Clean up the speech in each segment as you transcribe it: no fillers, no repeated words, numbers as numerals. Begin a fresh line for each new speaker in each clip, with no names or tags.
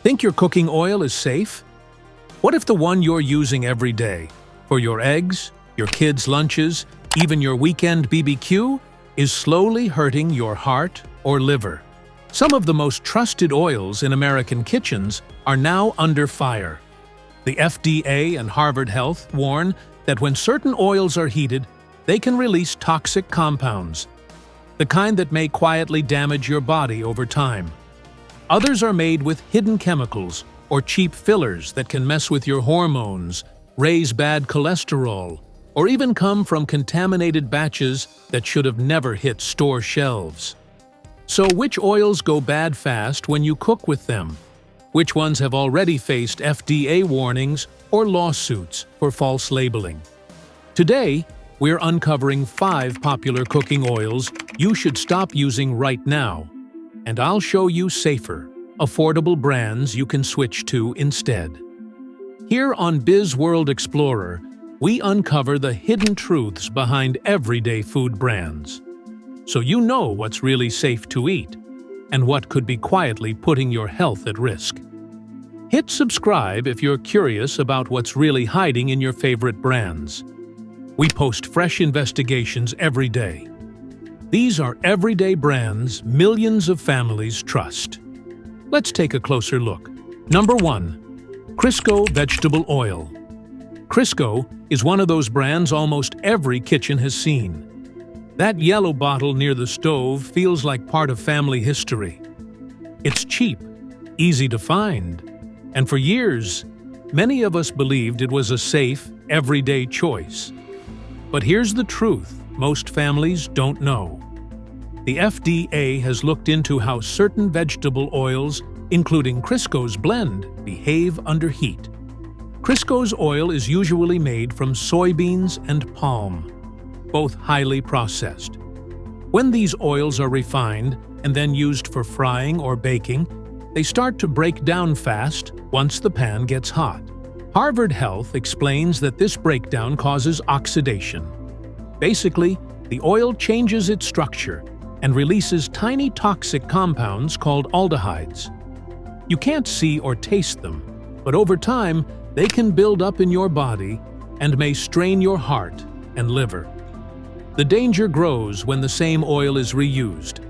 Think your cooking oil is safe? What if the one you're using every day, for your eggs, your kids' lunches, even your weekend BBQ, is slowly hurting your heart or liver? Some of the most trusted oils in American kitchens are now under fire. The FDA and Harvard Health warn that when certain oils are heated, they can release toxic compounds, the kind that may quietly damage your body over time. Others are made with hidden chemicals or cheap fillers that can mess with your hormones, raise bad cholesterol, or even come from contaminated batches that should have never hit store shelves. So which oils go bad fast when you cook with them? Which ones have already faced FDA warnings or lawsuits for false labeling? Today, we're uncovering 5 popular cooking oils you should stop using right now, and I'll show you safer, affordable brands you can switch to instead. Here on BizWorld Explorer, we uncover the hidden truths behind everyday food brands, so you know what's really safe to eat and what could be quietly putting your health at risk. Hit subscribe if you're curious about what's really hiding in your favorite brands. We post fresh investigations every day. These are everyday brands millions of families trust. Let's take a closer look. Number 1. Crisco Vegetable Oil. Crisco is one of those brands almost every kitchen has seen. That yellow bottle near the stove feels like part of family history. It's cheap, easy to find, and for years, many of us believed it was a safe, everyday choice. But here's the truth most families don't know. The FDA has looked into how certain vegetable oils, including Crisco's blend, behave under heat. Crisco's oil is usually made from soybeans and palm, both highly processed. When these oils are refined and then used for frying or baking, they start to break down fast once the pan gets hot. Harvard Health explains that this breakdown causes oxidation. Basically, the oil changes its structure and releases tiny toxic compounds called aldehydes. You can't see or taste them, but over time, they can build up in your body and may strain your heart and liver. The danger grows when the same oil is reused,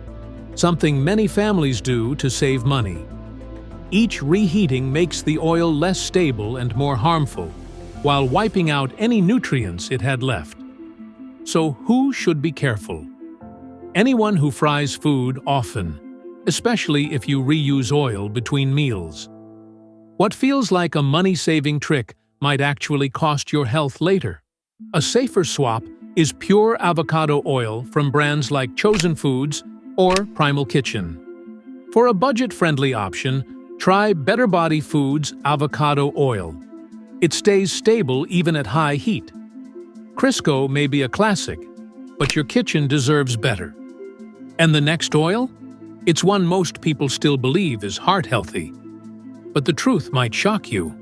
something many families do to save money. Each reheating makes the oil less stable and more harmful, while wiping out any nutrients it had left. So who should be careful? Anyone who fries food often, especially if you reuse oil between meals. What feels like a money-saving trick might actually cost your health later. A safer swap is pure avocado oil from brands like Chosen Foods or Primal Kitchen. For a budget-friendly option, try Better Body Foods avocado oil. It stays stable even at high heat. Crisco may be a classic, but your kitchen deserves better. And the next oil? It's one most people still believe is heart-healthy. But the truth might shock you.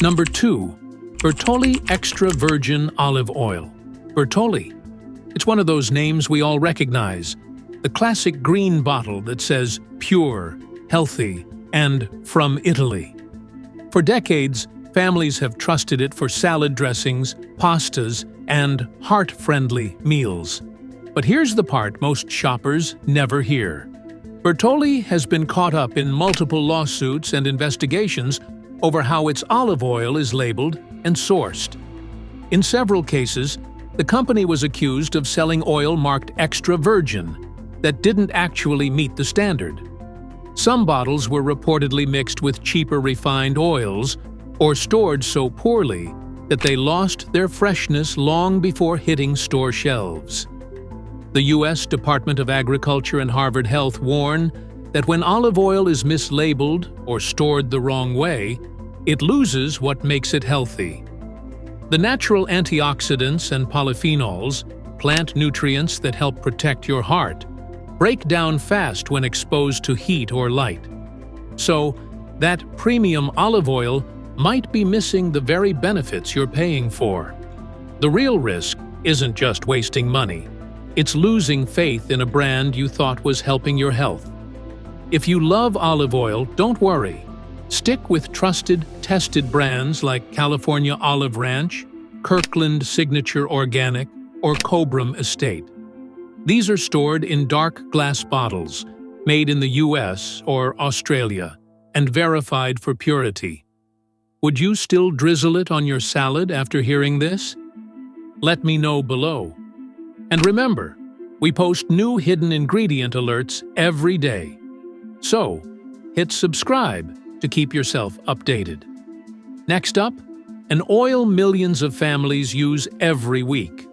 Number 2. Bertolli Extra Virgin Olive Oil. Bertolli. It's one of those names we all recognize. The classic green bottle that says pure, healthy, and from Italy. For decades, families have trusted it for salad dressings, pastas, and heart-friendly meals. But here's the part most shoppers never hear. Bertolli has been caught up in multiple lawsuits and investigations over how its olive oil is labeled and sourced. In several cases, the company was accused of selling oil marked extra virgin that didn't actually meet the standard. Some bottles were reportedly mixed with cheaper refined oils or stored so poorly that they lost their freshness long before hitting store shelves. The U.S. Department of Agriculture and Harvard Health warn that when olive oil is mislabeled or stored the wrong way, it loses what makes it healthy. The natural antioxidants and polyphenols, plant nutrients that help protect your heart, break down fast when exposed to heat or light. So, that premium olive oil might be missing the very benefits you're paying for. The real risk isn't just wasting money. It's losing faith in a brand you thought was helping your health. If you love olive oil, don't worry. Stick with trusted, tested brands like California Olive Ranch, Kirkland Signature Organic, or Cobram Estate. These are stored in dark glass bottles, made in the US or Australia, and verified for purity. Would you still drizzle it on your salad after hearing this? Let me know below. And remember, we post new hidden ingredient alerts every day. So, hit subscribe to keep yourself updated. Next up, an oil millions of families use every week.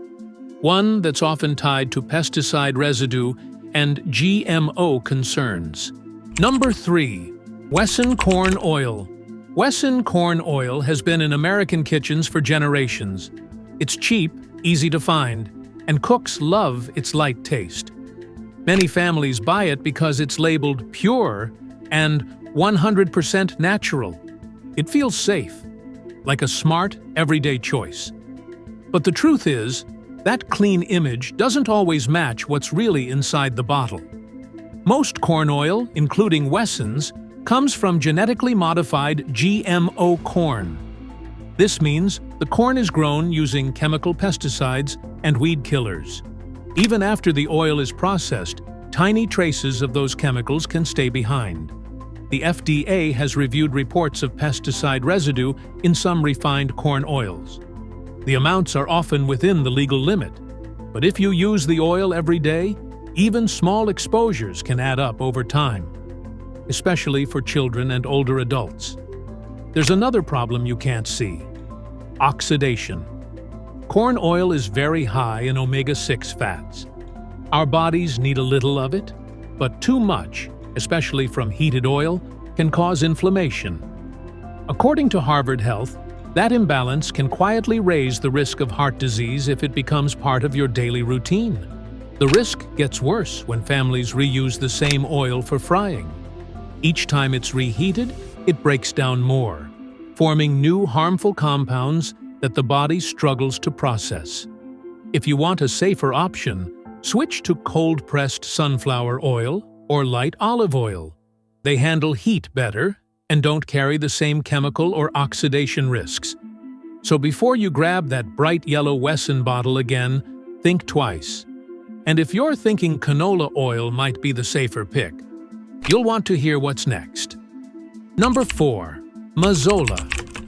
One that's often tied to pesticide residue and GMO concerns. Number 3. Wesson corn oil. Wesson corn oil has been in American kitchens for generations. It's cheap, easy to find, and cooks love its light taste. Many families buy it because it's labeled pure and 100% natural. It feels safe, like a smart, everyday choice. But the truth is, that clean image doesn't always match what's really inside the bottle. Most corn oil, including Wesson's, comes from genetically modified GMO corn. This means the corn is grown using chemical pesticides and weed killers. Even after the oil is processed, tiny traces of those chemicals can stay behind. The FDA has reviewed reports of pesticide residue in some refined corn oils. The amounts are often within the legal limit, but if you use the oil every day, even small exposures can add up over time, especially for children and older adults. There's another problem you can't see: oxidation. Corn oil is very high in omega-6 fats. Our bodies need a little of it, but too much, especially from heated oil, can cause inflammation. According to Harvard Health, that imbalance can quietly raise the risk of heart disease if it becomes part of your daily routine. The risk gets worse when families reuse the same oil for frying. Each time it's reheated, it breaks down more, forming new harmful compounds that the body struggles to process. If you want a safer option, switch to cold-pressed sunflower oil or light olive oil. They handle heat better and don't carry the same chemical or oxidation risks. So before you grab that bright yellow Wesson bottle again, think twice. And if you're thinking canola oil might be the safer pick, you'll want to hear what's next. Number 4. Mazola.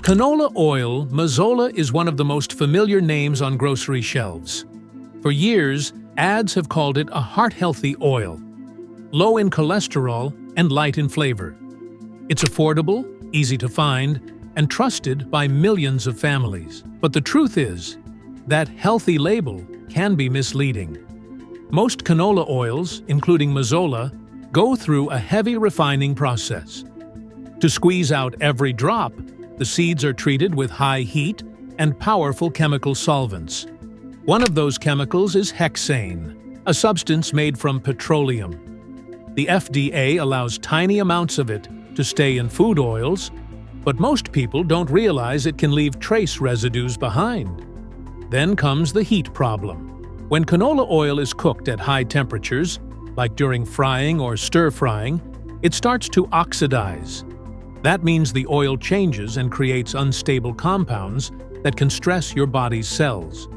Canola oil. Mazola is one of the most familiar names on grocery shelves. For years, ads have called it a heart-healthy oil, low in cholesterol and light in flavor. It's affordable, easy to find, and trusted by millions of families. But the truth is, that healthy label can be misleading. Most canola oils, including Mazola, go through a heavy refining process. To squeeze out every drop, the seeds are treated with high heat and powerful chemical solvents. One of those chemicals is hexane, a substance made from petroleum. The FDA allows tiny amounts of it to stay in food oils, but most people don't realize it can leave trace residues behind. Then comes the heat problem. When canola oil is cooked at high temperatures, like during frying or stir-frying, it starts to oxidize. That means the oil changes and creates unstable compounds that can stress your body's cells.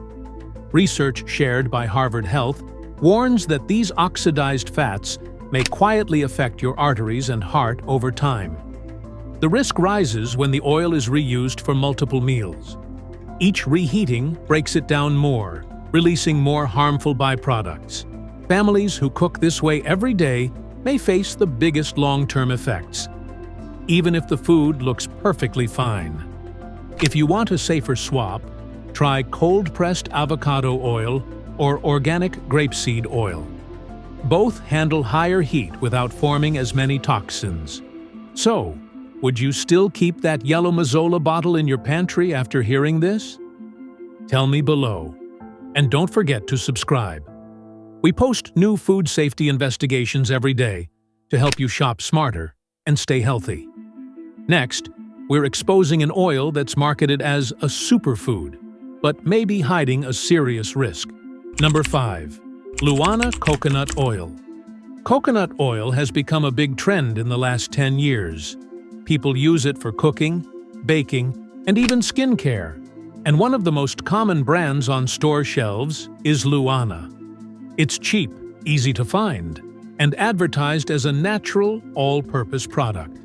Research shared by Harvard Health warns that these oxidized fats may quietly affect your arteries and heart over time. The risk rises when the oil is reused for multiple meals. Each reheating breaks it down more, releasing more harmful byproducts. Families who cook this way every day may face the biggest long-term effects, even if the food looks perfectly fine. If you want a safer swap, try cold-pressed avocado oil or organic grapeseed oil. Both handle higher heat without forming as many toxins. So, would you still keep that yellow Mazola bottle in your pantry after hearing this? Tell me below. And don't forget to subscribe. We post new food safety investigations every day to help you shop smarter and stay healthy. Next, we're exposing an oil that's marketed as a superfood, but may be hiding a serious risk. Number 5. LouAna coconut oil. Coconut oil has become a big trend in the last 10 years. People use it for cooking, baking, and even skincare. And one of the most common brands on store shelves is LouAna. It's cheap, easy to find, and advertised as a natural, all-purpose product.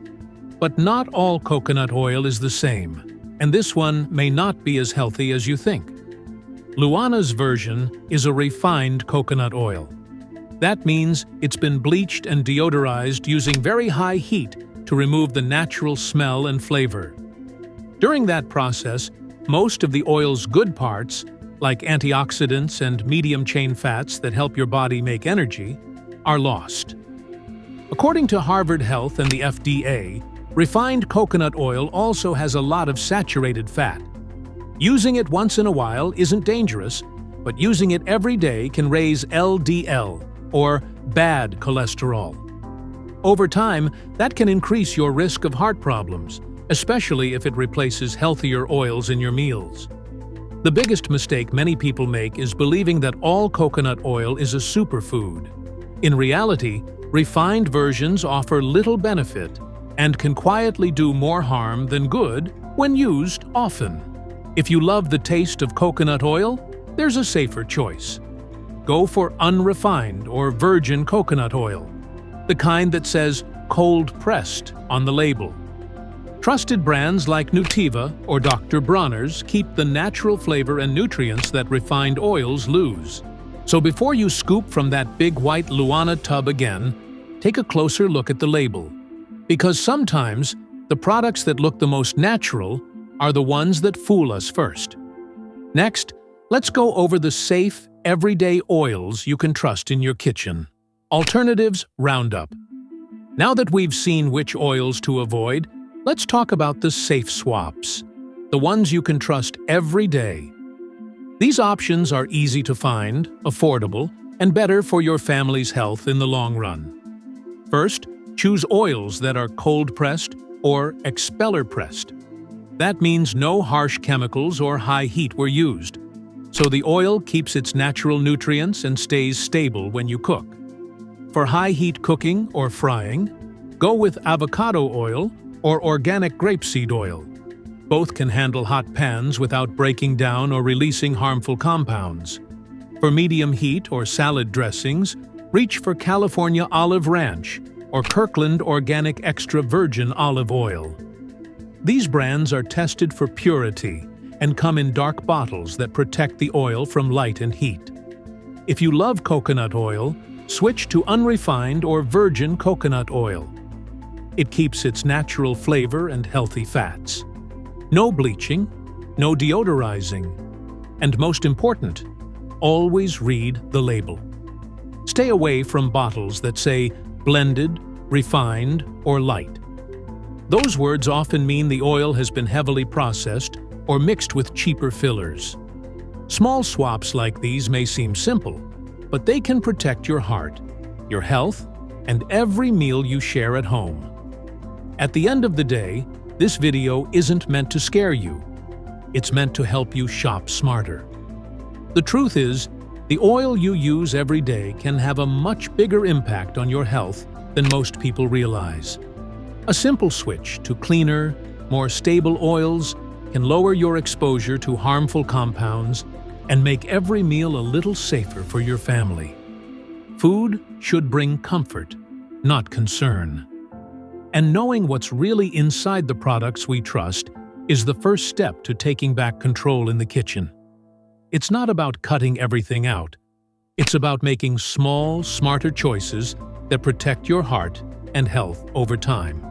But not all coconut oil is the same, and this one may not be as healthy as you think. LouAna's version is a refined coconut oil. That means it's been bleached and deodorized using very high heat to remove the natural smell and flavor. During that process, most of the oil's good parts, like antioxidants and medium-chain fats that help your body make energy, are lost. According to Harvard Health and the FDA, refined coconut oil also has a lot of saturated fat. Using it once in a while isn't dangerous, but using it every day can raise LDL, or bad cholesterol. Over time, that can increase your risk of heart problems, especially if it replaces healthier oils in your meals. The biggest mistake many people make is believing that all coconut oil is a superfood. In reality, refined versions offer little benefit and can quietly do more harm than good when used often. If you love the taste of coconut oil, there's a safer choice. Go for unrefined or virgin coconut oil, the kind that says cold-pressed on the label. Trusted brands like Nutiva or Dr. Bronner's keep the natural flavor and nutrients that refined oils lose. So before you scoop from that big white LouAna tub again, take a closer look at the label. Because sometimes, the products that look the most natural are the ones that fool us first. Next, let's go over the safe, everyday oils you can trust in your kitchen. Alternatives Roundup. Now that we've seen which oils to avoid, let's talk about the safe swaps, the ones you can trust every day. These options are easy to find, affordable, and better for your family's health in the long run. First, choose oils that are cold-pressed or expeller-pressed. That means no harsh chemicals or high heat were used, so the oil keeps its natural nutrients and stays stable when you cook. For high-heat cooking or frying, go with avocado oil or organic grapeseed oil. Both can handle hot pans without breaking down or releasing harmful compounds. For medium heat or salad dressings, reach for California Olive Ranch or Kirkland Organic Extra Virgin Olive Oil. These brands are tested for purity and come in dark bottles that protect the oil from light and heat. If you love coconut oil, switch to unrefined or virgin coconut oil. It keeps its natural flavor and healthy fats. No bleaching, no deodorizing, and most important, always read the label. Stay away from bottles that say blended, refined, or light. Those words often mean the oil has been heavily processed or mixed with cheaper fillers. Small swaps like these may seem simple, but they can protect your heart, your health, and every meal you share at home. At the end of the day, this video isn't meant to scare you. It's meant to help you shop smarter. The truth is, the oil you use every day can have a much bigger impact on your health than most people realize. A simple switch to cleaner, more stable oils can lower your exposure to harmful compounds and make every meal a little safer for your family. Food should bring comfort, not concern. And knowing what's really inside the products we trust is the first step to taking back control in the kitchen. It's not about cutting everything out. It's about making small, smarter choices that protect your heart and health over time.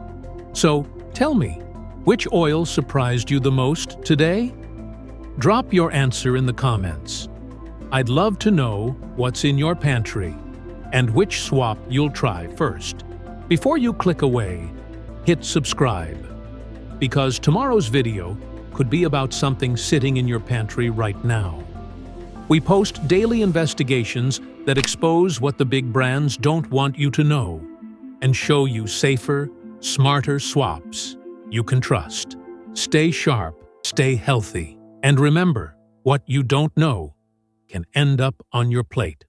So, tell me, which oil surprised you the most today? Drop your answer in the comments. I'd love to know what's in your pantry and which swap you'll try first. Before you click away, hit subscribe, because tomorrow's video could be about something sitting in your pantry right now. We post daily investigations that expose what the big brands don't want you to know and show you safer, smarter swaps you can trust. Stay sharp, stay healthy, and remember, what you don't know can end up on your plate.